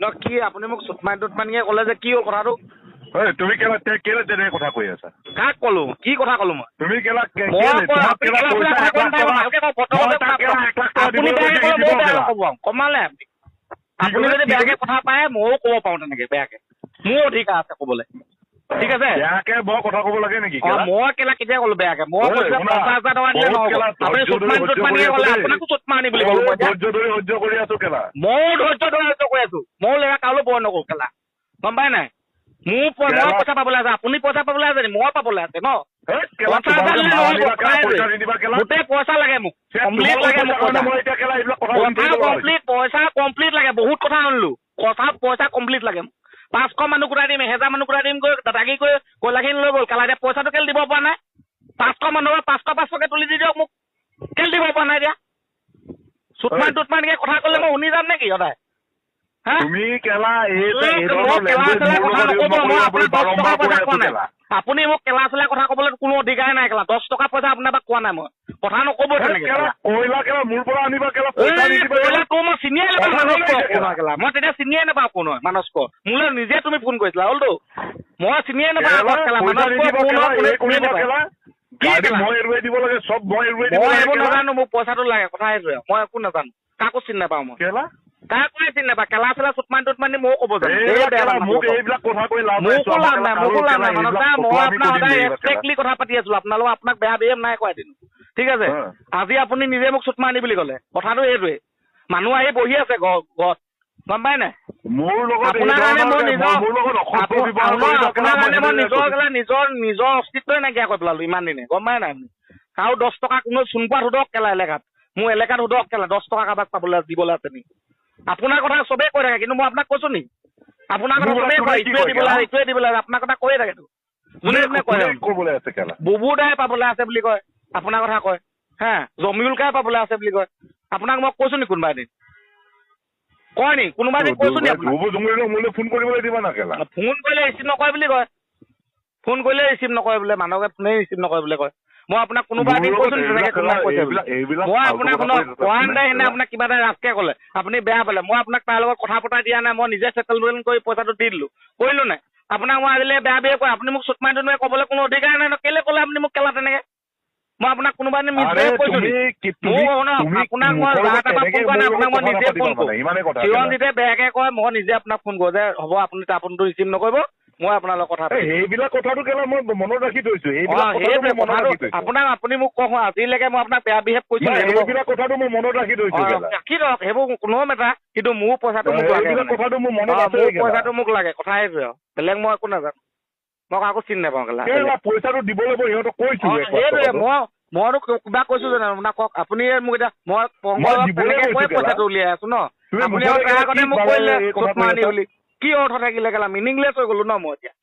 ন কি আপুনি মোক চুটমাই টুটমানিয়ে ক'লে যে কি হ'ল কথাটো তুমি কেলে তেনেকে কথা কৈ আছা কাক ক'লো কি কথা ক'লো মই তুমি কেলা আপুনি বেয়াকে ক'লে ময়ো বেয়া নক'ব কমালে আপুনি যদি বেয়াকে কথা পায় ময়ো ক'ব পাৰোঁ তেনেকে বেয়াকে মোৰ অধিকাৰ আছে ক'বলৈ ঠিক আছে বেয়াকে মই কথা ক'ব লাগে নেকি মই কেলা কেতিয়া ক'লো বেয়াকে মই কৈছো 50,000 টকা দিলে নহ'ব আপুনি চুটমানিয়ে ক'লে আপোনাকো চুটমানি বুলি ক'লো মই ধৈৰ্য কৰি আছো কেলা ময়ো ধৈৰ্য কৰি আছো ময়ো লেখা কাৰো বয় নকৰো কেলা গম পাই নাই মোৰ মই পইচা পাবলৈ আছে আপুনি পইচা পাবলৈ আছে মই পাবলৈ আছে ন গোটেই পইচা লাগে মোক কমপ্লিট লাগে মোক পইচা কমপ্লিট লাগে বহুত কথা শুনিলো পইচা কমপ্লিট লাগে মোক 500 মানুহ গোটাই দিম 1000 মানুহ গোটাই দিম গৈ দাদাগি কৰি কয়লাখিনি লৈ গ'ল কেলা এতিয়া পইচাটো কেলে দিব পৰা নাই 500 মানুহৰ 500কে তুলি দি দিয়ক মোক কেলে দিব পৰা নাই এতিয়া চুটমানকে কথা ক'লে মই শুনি যাম নেকি সদায় তুমি কেলা আপুনি মোক কেলা চেলা কথা ক'বলৈ কোনো অধিকাৰ নাই কেলা 10 টকা পইচা আপোনাৰ পৰা কোৱা নাই মই কথা নক'ব তেনেকে মোৰ পৰা আনিবা মই চিনিয়ে নাপাওঁ মই তেতিয়া চিনিয়ে নাপাওঁ কোন হয় মানস্ক মোলৈ নিজে তুমি ফোন কৰিছিলা হ'লতো মই চিনিয়ে নাপাওঁ নাজানো মোক পইচাটো লাগে কথা সেইটোৱে মই একো নাজানো কাকো চিনি নাপাওঁ মই কাকো চিনি নাপাওঁ কেলা চেলা চুটমানি ময়ো ক'ব জানো মোকো লাভ নাই মই আপোনাৰ সদায় ৰেচপেক্টলি কথা পাতি আছো আপোনালোক আপোনাক বেয়া বেয়া নাই কোৱা এদিন ঠিক আছে আজি আপুনি নিজে মোক চুটমানি বুলি ক'লে কথাটো এইটোৱে মানুহ আহি বহি আছে ঘৰত গম পাই নাই আপোনাৰ কাৰণে মই নিজৰ অস্তিত্বই নাইকিয়া কৰি পেলালো ইমান দিনে গম পাই নাই আৰু 10 টকা কোনো চোনপাত সোধক কেলা এলেকাত মোৰ এলেকাত সোধক কেলা 10 টকা কাৰোবাক পাবলৈ দিবলৈ আছে নেকি আপোনাৰ কথা চবেই কৈ থাকে কিন্তু মই আপোনাক কৈছো নি আপোনাৰ কথা চবেই কয় ইটোৱে দিবলৈ আপোনাৰ কথা কৈয়ে থাকেতো যোনে যোনে কয় বুবু দাই পাবলৈ আছে বুলি কয় আপোনাৰ কথা কয় জমিউল কাই পাবলৈ আছে বুলি কয় আপোনাক মই কৈছো নি কোনোবা এদিন কয় নি কোনোবা এদিন কৈছো নি ফোন কৰিবলৈ দিবা না কেলা ফোন কৰিলে ৰিচিভ নকৰে বুলি কয় ফোন কৰিলে ৰিচিভ নকৰে বোলে মানুহকে ফোনে ৰিচিভ নকৰে বুলি কয় মই আপোনাক কোনোবা এদিন কৈছো নি তেনেকে কোনোবাই কৈছে মই আপোনাক আপোনাক কিবা এটা ৰাজকে ক'লে আপুনি বেয়া পালে মই আপোনাক তাৰ লগত কথা পতাই দিয়া নাই মই নিজে চেটেলমেণ্ট কৰি পইচাটো দি দিলো কৰিলো নাই আপোনাক মই আজিলৈ বেয়া বেয়া কয় আপুনি মোক চুটমাই টুটমাই ক'বলৈ কোনো অধিকাৰ নাই কেলে ক'লে আপুনি মোক কেলা তেনেকে মই আপোনাক কোনোবা এদিন নিজে কৈছো আপোনাক মই আপোনাক মই নিজে ফোন কৰো চিৰঞ্জিতে বেয়াকে কয় মই নিজে আপোনাক ফোন কৰো যে হ'ব আপুনিটো ৰিচিভ নকৰিব মই আপোনাৰ লগত কথা সেইবিলাক কথাটো কেলা মই মনত ৰাখি থৈছো আপোনাক আপুনি মোক কওঁ আজিলৈকে মই আপোনাক বেয়া বিহেভ কৰিছো সেইবিলাক কথাটো মই মনত ৰাখি থৈছো ৰাখি ধৰক সেইবোৰ কোনো মেটাৰ কিন্তু মোৰ পইচাটো মোক লাগে পইচাটো মোক লাগে কথা সেইটোৱে বেলেগ মই একো নাজানো মই কাকো চিনি নাপাওঁ কেলা পইচাটো দিব লাগিব সিহঁতক কৈছো সেইটোৱে মইতো কিবা কৈছো জানো আপোনাক কওক আপুনি মোক এতিয়া মই তেনেকে কৈ পইচাটো উলিয়াই আছো ন আপুনি আগতে মোক কৰিলে চুটমানি বুলি কি অৰ্থ থাকিলে কেলা মিনিংলেছ হৈ গ'লো ন মই এতিয়া